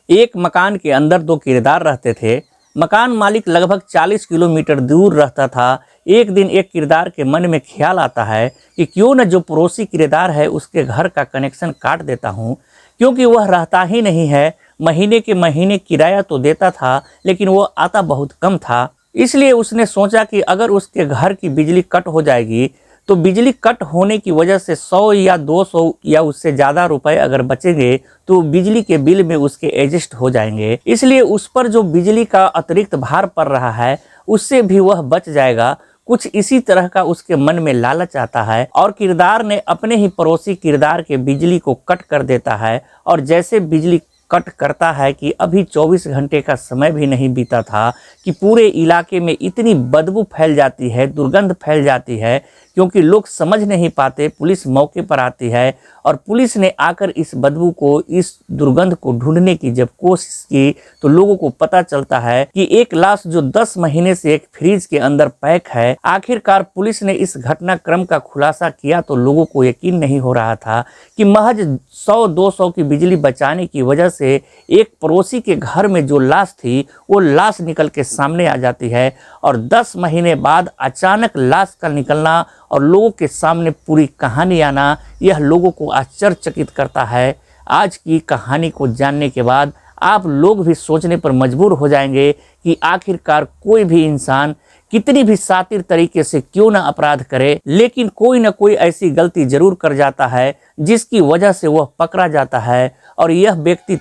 एक मकान के अंदर दो किराएदार रहते थे। मकान मालिक लगभग 40 किलोमीटर दूर रहता था। एक दिन एक किराएदार के मन में ख्याल आता है कि क्यों न जो पड़ोसी किराएदार है उसके घर का कनेक्शन काट देता हूँ, क्योंकि वह रहता ही नहीं है। महीने के महीने किराया तो देता था लेकिन वो आता बहुत कम था। इसलिए उसने सोचा कि अगर उसके घर की बिजली कट हो जाएगी तो बिजली कट होने की वजह से 100 या 200 या उससे ज़्यादा रुपए अगर बचेंगे तो बिजली के बिल में उसके एडजस्ट हो जाएंगे। इसलिए उस पर जो बिजली का अतिरिक्त भार पड़ रहा है उससे भी वह बच जाएगा। कुछ इसी तरह का उसके मन में लालच आता है और किरदार ने अपने ही पड़ोसी किरदार के बिजली को कट कर देता है। और जैसे बिजली कट करता है कि अभी 24 घंटे का समय भी नहीं बीता था कि पूरे इलाके में इतनी बदबू फैल जाती है, दुर्गंध फैल जाती है, क्योंकि लोग समझ नहीं पाते। पुलिस मौके पर आती है और पुलिस ने आकर इस बदबू को, इस दुर्गंध को ढूंढने की जब कोशिश की तो लोगों को पता चलता है कि एक लाश जो 10 महीने से एक फ्रिज के अंदर पैक है। आखिरकार पुलिस ने इस घटनाक्रम का खुलासा किया तो लोगों को यकीन नहीं हो रहा था कि महज 100-200 की बिजली बचाने की वजह से एक पड़ोसी के घर में जो लाश थी वो लाश निकल के सामने आ जाती है। और 10 महीने बाद अचानक लाश का निकलना और लोगों के सामने पूरी कहानी आना, यह लोगों को आश्चर्यचकित करता है। आज की कहानी को जानने के बाद आप लोग भी सोचने पर मजबूर हो जाएंगे कि आखिरकार कोई भी इंसान कितनी भी शातिर तरीके से क्यों ना अपराध करे, लेकिन कोई ना कोई ऐसी गलती जरूर कर जाता है जिसकी वजह से वह पकड़ा जाता है। और यह व्यक्ति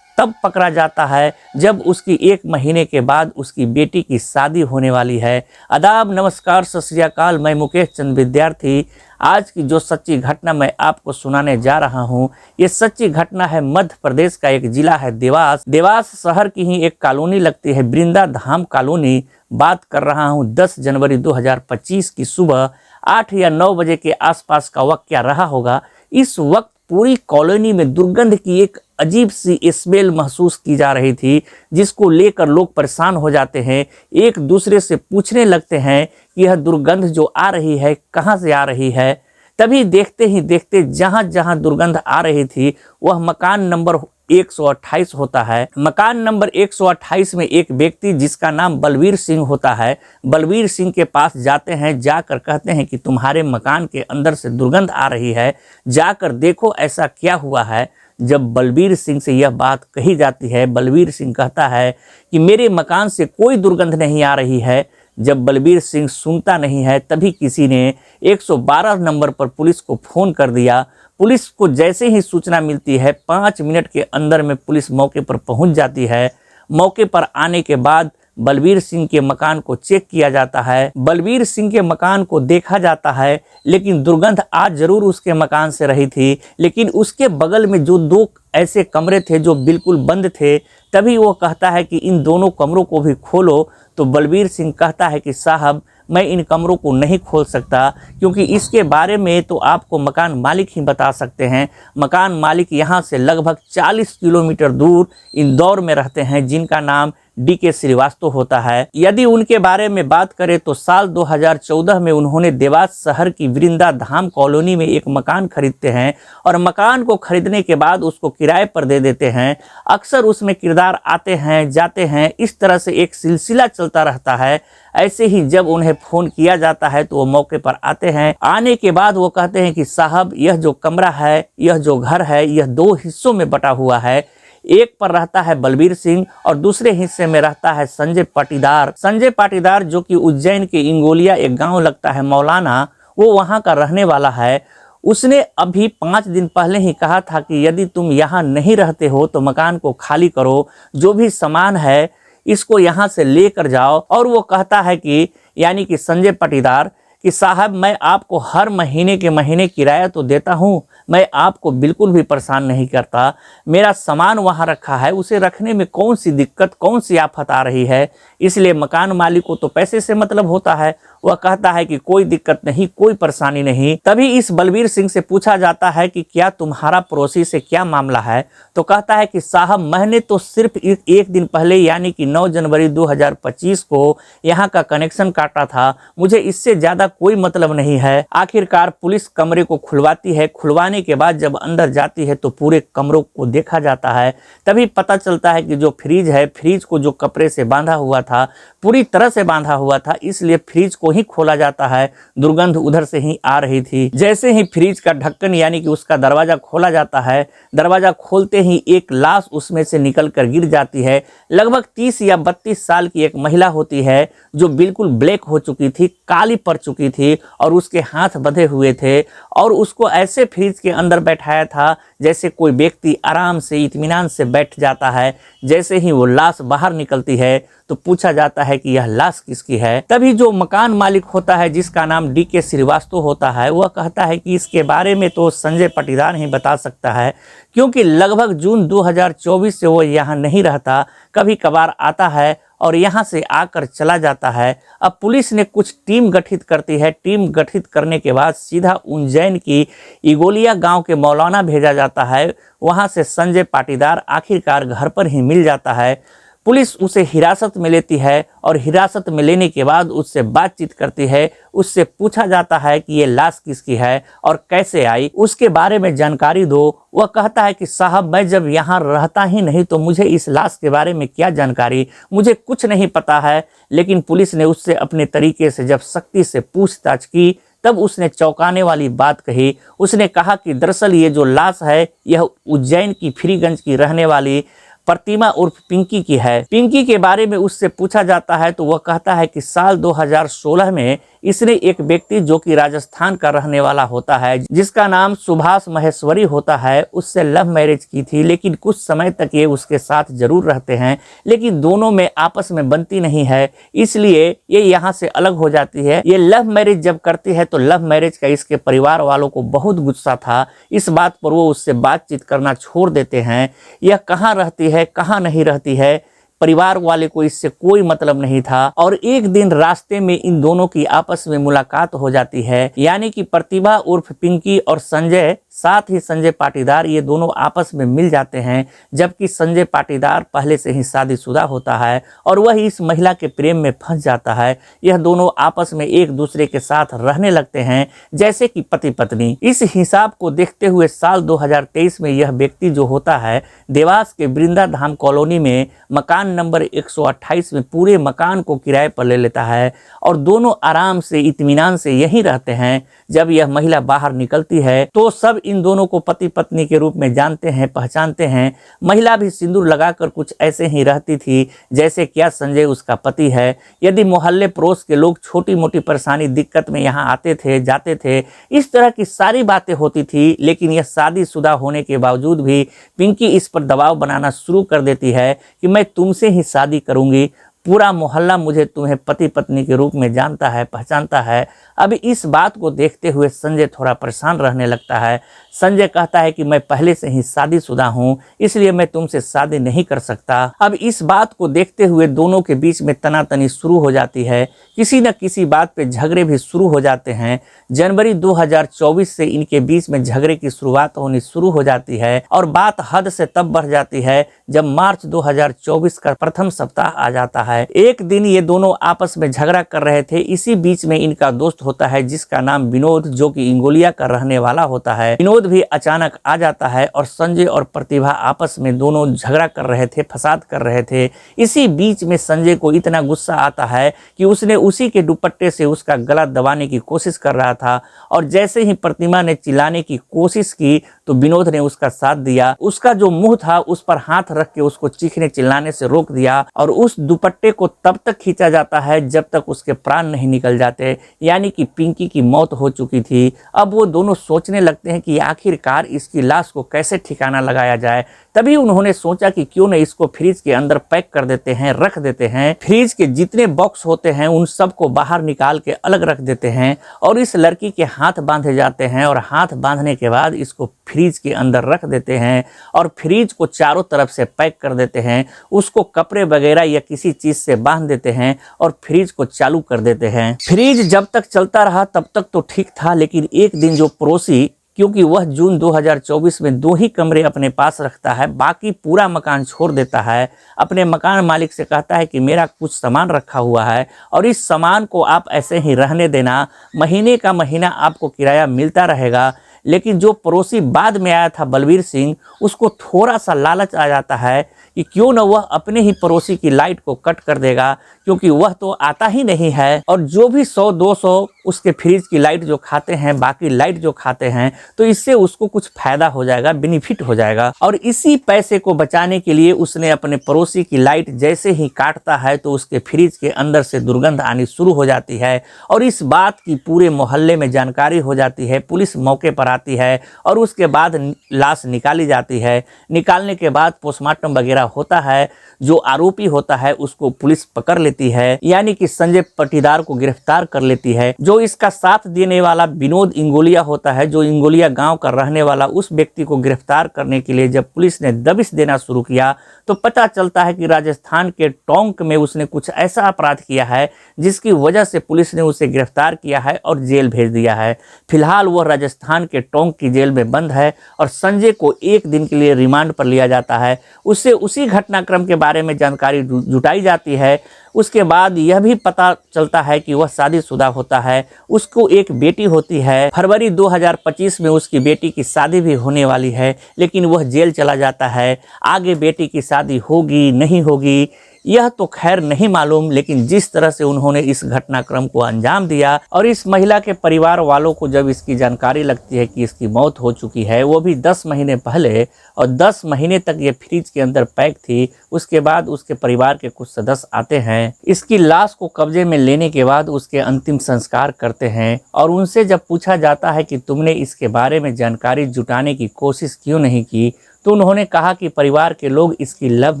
तब पकड़ा जाता है जब उसकी 1 महीने के बाद उसकी बेटी की शादी होने वाली है। आदाब, नमस्कार, सत श्री अकाल। मैं मुकेश चंद विद्यार्थी। आज की जो सच्ची घटना मैं आपको सुनाने जा रहा हूँ, ये सच्ची घटना है मध्य प्रदेश का एक जिला है देवास। देवास शहर की ही एक कॉलोनी लगती है, वृंदा धाम कॉलोनी। बात कर रहा हूँ 10 जनवरी 2025 की सुबह 8 या 9 बजे के आसपास का वक्त क्या रहा होगा। इस वक्त पूरी कॉलोनी में दुर्गंध की एक अजीब सी स्मेल महसूस की जा रही थी, जिसको लेकर लोग परेशान हो जाते हैं। एक दूसरे से पूछने लगते हैं कि यह दुर्गंध जो आ रही है कहाँ से आ रही है। तभी देखते ही देखते जहाँ जहाँ दुर्गंध आ रही थी वह मकान नंबर 128 होता है। मकान नंबर 128 में एक व्यक्ति जिसका नाम बलवीर सिंह होता है, बलवीर सिंह के पास जाते हैं। जाकर कहते हैं कि तुम्हारे मकान के अंदर से दुर्गंध आ रही है, जाकर देखो ऐसा क्या हुआ है। जब बलवीर सिंह से यह बात कही जाती है, बलवीर सिंह कहता है कि मेरे मकान से कोई दुर्गंध नहीं आ रही है। जब बलवीर सिंह सुनता नहीं है तभी किसी ने 112 नंबर पर पुलिस को फ़ोन कर दिया। पुलिस को जैसे ही सूचना मिलती है 5 मिनट के अंदर में पुलिस मौके पर पहुंच जाती है। मौके पर आने के बाद बलवीर सिंह के मकान को चेक किया जाता है। बलवीर सिंह के मकान को देखा जाता है, लेकिन दुर्गंध आज जरूर उसके मकान से रही थी, लेकिन उसके बगल में जो 2 ऐसे कमरे थे जो बिल्कुल बंद थे। तभी वो कहता है कि इन दोनों कमरों को भी खोलो। तो बलवीर सिंह कहता है कि साहब मैं इन कमरों को नहीं खोल सकता, क्योंकि इसके बारे में तो आपको मकान मालिक ही बता सकते हैं। मकान मालिक यहाँ से लगभग 40 किलोमीटर दूर इंदौर में रहते हैं, जिनका नाम DK श्रीवास्तव होता है। यदि उनके बारे में बात करें तो साल 2014 में उन्होंने देवास शहर की वृंदा धाम कॉलोनी में एक मकान खरीदते हैं और मकान को खरीदने के बाद उसको किराए पर दे देते हैं। अक्सर उसमें किरदार आते हैं जाते हैं, इस तरह से एक सिलसिला चलता रहता है। ऐसे ही जब उन्हें फ़ोन किया जाता है तो वो मौके पर आते हैं। आने के बाद वो कहते हैं कि साहब यह जो कमरा है, यह जो घर है, यह 2 हिस्सों में बटा हुआ है। एक पर रहता है बलवीर सिंह और दूसरे हिस्से में रहता है संजय पाटीदार। संजय पाटीदार जो कि उज्जैन के इंगोलिया एक गांव लगता है मौलाना, वो वहां का रहने वाला है। उसने अभी 5 दिन पहले ही कहा था कि यदि तुम यहाँ नहीं रहते हो तो मकान को खाली करो, जो भी सामान है इसको यहाँ से लेकर जाओ। और वो कहता है कि यानी कि संजय पाटीदार कि साहब मैं आपको हर महीने के महीने किराया तो देता हूँ, मैं आपको बिल्कुल भी परेशान नहीं करता। मेरा सामान वहाँ रखा है, उसे रखने में कौन सी दिक्कत, कौन सी आफत आ रही है। इसलिए मकान मालिक को तो पैसे से मतलब होता है, वह कहता है कि कोई दिक्कत नहीं, कोई परेशानी नहीं। तभी इस बलबीर सिंह से पूछा जाता है कि क्या तुम्हारा पड़ोसी से क्या मामला है, तो कहता है कि साहब मैंने तो सिर्फ एक दिन पहले यानी कि 9 जनवरी 2025 को यहाँ का कनेक्शन काटा था, मुझे इससे ज्यादा कोई मतलब नहीं है। आखिरकार पुलिस कमरे को खुलवाती है। खुलवाने के बाद जब अंदर जाती है तो पूरे कमरों को देखा जाता है। तभी पता चलता है कि जो फ्रिज है, फ्रिज को जो कपड़े से बांधा हुआ था, पूरी तरह से बांधा हुआ था, इसलिए फ्रिज को ही खोला जाता है। दुर्गंध उधर से ही आ रही थी। जैसे ही फ्रिज का ढक्कन यानी कि उसका दरवाजा खोला जाता है, दरवाजा खोलते ही एक लाश उसमें से निकलकर गिर जाती है। लगभग 30 या 32 साल की एक महिला होती है जो बिल्कुल ब्लैक हो चुकी थी, काली पड़ चुकी थी और उसके हाथ बंधे हुए थे और उसको ऐसे फ्रिज के अंदर बैठाया था जैसे कोई व्यक्ति आराम से इत्मीनान से बैठ जाता है। जैसे ही वो लाश बाहर निकलती है तो पूछा जाता है कि यह लाश किसकी है। तभी जो मकान मालिक होता है जिसका नाम DK श्रीवास्तव होता है, वह कहता है कि इसके बारे में तो संजय पाटीदार ही बता सकता है, क्योंकि लगभग जून 2024 से वो यहाँ नहीं रहता, कभी कभार आता है और यहाँ से आकर चला जाता है। अब पुलिस ने कुछ टीम गठित करती है। टीम गठित करने के बाद सीधा उज्जैन की इगोलिया गांव के मौलाना भेजा जाता है। वहाँ से संजय पाटीदार आखिरकार घर पर ही मिल जाता है। पुलिस उसे हिरासत में लेती है और हिरासत में लेने के बाद उससे बातचीत करती है। उससे पूछा जाता है कि ये लाश किसकी है और कैसे आई, उसके बारे में जानकारी दो। वह कहता है कि साहब मैं जब यहाँ रहता ही नहीं तो मुझे इस लाश के बारे में क्या जानकारी, मुझे कुछ नहीं पता है। लेकिन पुलिस ने उससे अपने तरीके से जब सख्ती से पूछताछ की तब उसने चौंकाने वाली बात कही। उसने कहा कि दरअसल ये जो लाश है यह उज्जैन की फ्रीगंज की रहने वाली प्रतिमा उर्फ पिंकी की है। पिंकी के बारे में उससे पूछा जाता है तो वह कहता है कि साल 2016 में इसने एक व्यक्ति जो कि राजस्थान का रहने वाला होता है, जिसका नाम सुभाष महेश्वरी होता है, उससे लव मैरिज की थी। लेकिन कुछ समय तक ये उसके साथ जरूर रहते हैं, लेकिन दोनों में आपस में बनती नहीं है, इसलिए ये यहाँ से अलग हो जाती है। ये लव मैरिज जब करती है तो लव मैरिज का इसके परिवार वालों को बहुत गुस्सा था। इस बात पर वो उससे बातचीत करना छोड़ देते हैं। यह कहाँ रहती है, कहाँ नहीं रहती है, परिवार वाले को इससे कोई मतलब नहीं था। और एक दिन रास्ते में इन दोनों की आपस में मुलाकात हो जाती है, यानी कि प्रतिभा उर्फ पिंकी और संजय, साथ ही संजय पाटीदार, ये दोनों आपस में मिल जाते हैं। जबकि संजय पाटीदार पहले से ही शादीशुदा होता है और वह इस महिला के प्रेम में फंस जाता है। यह दोनों आपस में एक दूसरे के साथ रहने लगते हैं जैसे कि पति पत्नी। इस हिसाब को देखते हुए साल 2023 में यह व्यक्ति जो होता है देवास के वृंदा धाम कॉलोनी में मकान नंबर 128 में पूरे मकान को किराए पर ले लेता है और दोनों आराम से इत्मीनान से यहीं रहते हैं। जब यह महिला बाहर निकलती है तो सब इन दोनों को पति पत्नी के रूप में जानते हैं, पहचानते हैं। महिला भी सिंदूर लगाकर कुछ ऐसे ही रहती थी जैसे क्या संजय उसका पति है। यदि मोहल्ले पड़ोस के लोग छोटी मोटी परेशानी दिक्कत में यहाँ आते थे, जाते थे, इस तरह की सारी बातें होती थी। लेकिन यह शादीशुदा होने के बावजूद भी पिंकी इस पर दबाव बनाना शुरू कर देती है कि मैं तुमसे ही शादी करूंगी, पूरा मोहल्ला मुझे तुम्हें पति पत्नी के रूप में जानता है, पहचानता है। अब इस बात को देखते हुए संजय थोड़ा परेशान रहने लगता है। संजय कहता है कि मैं पहले से ही शादीशुदा हूं, इसलिए मैं तुमसे शादी नहीं कर सकता। अब इस बात को देखते हुए दोनों के बीच में तनातनी शुरू हो जाती है। किसी न किसी बात पे झगड़े भी शुरू हो जाते हैं। जनवरी 2024 से इनके बीच में झगड़े की शुरुआत होनी शुरू हो जाती है और बात हद से तब बढ़ जाती है जब मार्च 2024 का प्रथम सप्ताह आ जाता है। एक दिन ये दोनों आपस में झगड़ा कर रहे थे। इसी बीच में इनका दोस्त होता है जिसका नाम विनोद, जो कि इंगोलिया का रहने वाला होता है। विनोद भी अचानक आ जाता है और संजय और प्रतिभा आपस में दोनों झगड़ा कर रहे थे, फसाद कर रहे थे। इसी बीच में संजय को इतना गुस्सा आता है कि उसने उसी के दुपट्टे से उसका गला दबाने की कोशिश कर रहा था और जैसे ही प्रतिमा ने चिल्लाने की कोशिश की तो विनोद ने उसका साथ दिया। उसका जो मुंह था उस पर हाथ रख के उसको चीखने चिल्लाने से रोक दिया और उस दुपट्टे को तब तक खींचा जाता है जब तक उसके प्राण नहीं निकल जाते, यानी कि पिंकी की मौत हो चुकी थी। अब वो दोनों सोचने लगते हैं कि आखिरकार इसकी लाश को कैसे ठिकाना लगाया जाए, तभी उन्होंने सोचा कि क्यों न इसको फ्रिज के अंदर पैक कर देते हैं, रख देते हैं। फ्रिज के जितने बॉक्स होते हैं उन सबको बाहर निकाल के अलग रख देते हैं और इस लड़की के हाथ बांधे जाते हैं और हाथ बांधने के बाद इसको फ्रिज के अंदर रख देते हैं और फ्रिज को चारों तरफ से पैक कर देते हैं। उसको कपड़े वगैरह या किसी चीज़ से बांध देते हैं और फ्रिज को चालू कर देते हैं। फ्रिज जब तक चलता रहा तब तक तो ठीक था, लेकिन एक दिन जो पड़ोसी, क्योंकि वह जून 2024 में 2 ही कमरे अपने पास रखता है, बाकी पूरा मकान छोड़ देता है, अपने मकान मालिक से कहता है कि मेरा कुछ सामान रखा हुआ है और इस सामान को आप ऐसे ही रहने देना, महीने का महीना आपको किराया मिलता रहेगा। लेकिन जो पड़ोसी बाद में आया था बलबीर सिंह, उसको थोड़ा सा लालच आ जाता है कि क्यों न वह अपने ही पड़ोसी की लाइट को कट कर देगा, क्योंकि वह तो आता ही नहीं है और जो भी 100-200 उसके फ्रिज की लाइट जो खाते हैं, बाकी लाइट जो खाते हैं, तो इससे उसको कुछ फायदा हो जाएगा, बेनिफिट हो जाएगा। और इसी पैसे को बचाने के लिए उसने अपने पड़ोसी की लाइट जैसे ही काटता है तो उसके फ्रिज के अंदर से दुर्गंध आनी शुरू हो जाती है और इस बात की पूरे मोहल्ले में जानकारी हो जाती है। पुलिस मौके पर आती है और उसके बाद लाश निकाली जाती है। निकालने के बाद पोस्टमार्टम वगैरह होता है। जो आरोपी होता है उसको पुलिस पकड़ लेती है, यानी कि संजय पाटीदार को गिरफ्तार कर लेती है। जो इसका साथ देने वाला विनोद इंगोलिया होता है, जो इंगोलिया गांव का रहने वाला, उस व्यक्ति को गिरफ्तार करने के लिए जब पुलिस ने दबिश देना शुरू किया तो पता चलता है कि राजस्थान के टोंक में उसने कुछ ऐसा अपराध किया है जिसकी वजह से पुलिस ने उसे गिरफ्तार किया है और जेल भेज दिया है। फिलहाल वह राजस्थान के टोंक की जेल में बंद है और संजय को 1 दिन के लिए रिमांड पर लिया जाता है। उससे उसी घटनाक्रम के बारे में जानकारी जुटाई जाती है। उसके बाद यह भी पता चलता है कि वह शादीशुदा होता है, उसको एक बेटी होती है। फरवरी 2025 में उसकी बेटी की शादी भी होने वाली है, लेकिन वह जेल चला जाता है। आगे बेटी की शादी होगी नहीं होगी यह तो खैर नहीं मालूम, लेकिन जिस तरह से उन्होंने इस घटनाक्रम को अंजाम दिया और इस महिला के परिवार वालों को जब इसकी जानकारी लगती है कि इसकी मौत हो चुकी है, वो भी 10 महीने पहले, और 10 महीने तक ये फ्रिज के अंदर पैक थी। उसके बाद उसके परिवार के कुछ सदस्य आते हैं, इसकी लाश को कब्जे में लेने के बाद उसके अंतिम संस्कार करते हैं और उनसे जब पूछा जाता है कि तुमने इसके बारे में जानकारी जुटाने की कोशिश क्यों नहीं की, तो उन्होंने कहा कि परिवार के लोग इसकी लव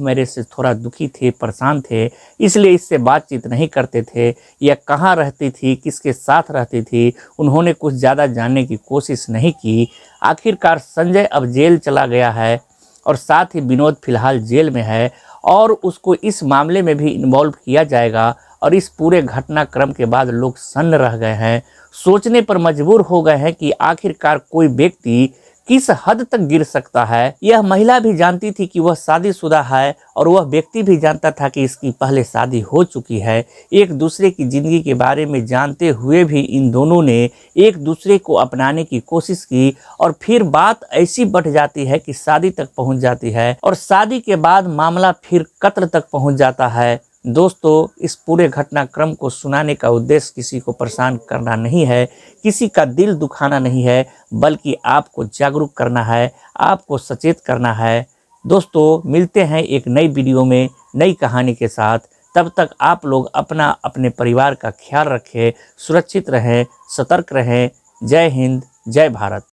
मैरिज से थोड़ा दुखी थे, परेशान थे, इसलिए इससे बातचीत नहीं करते थे। यह कहाँ रहती थी, किसके साथ रहती थी, उन्होंने कुछ ज़्यादा जानने की कोशिश नहीं की। आखिरकार संजय अब जेल चला गया है और साथ ही विनोद फिलहाल जेल में है और उसको इस मामले में भी इन्वॉल्व किया जाएगा। और इस पूरे घटनाक्रम के बाद लोग सन्न रह गए हैं, सोचने पर मजबूर हो गए हैं कि आखिरकार कोई व्यक्ति किस हद तक गिर सकता है। यह महिला भी जानती थी कि वह शादीशुदा है और वह व्यक्ति भी जानता था कि इसकी पहले शादी हो चुकी है। एक दूसरे की ज़िंदगी के बारे में जानते हुए भी इन दोनों ने एक दूसरे को अपनाने की कोशिश की और फिर बात ऐसी बढ़ जाती है कि शादी तक पहुंच जाती है और शादी के बाद मामला फिर कत्ल तक पहुंच जाता है। दोस्तों, इस पूरे घटनाक्रम को सुनाने का उद्देश्य किसी को परेशान करना नहीं है, किसी का दिल दुखाना नहीं है, बल्कि आपको जागरूक करना है, आपको सचेत करना है। दोस्तों, मिलते हैं एक नई वीडियो में नई कहानी के साथ। तब तक आप लोग अपना अपने परिवार का ख्याल रखें, सुरक्षित रहें, सतर्क रहें। जय हिंद, जय भारत।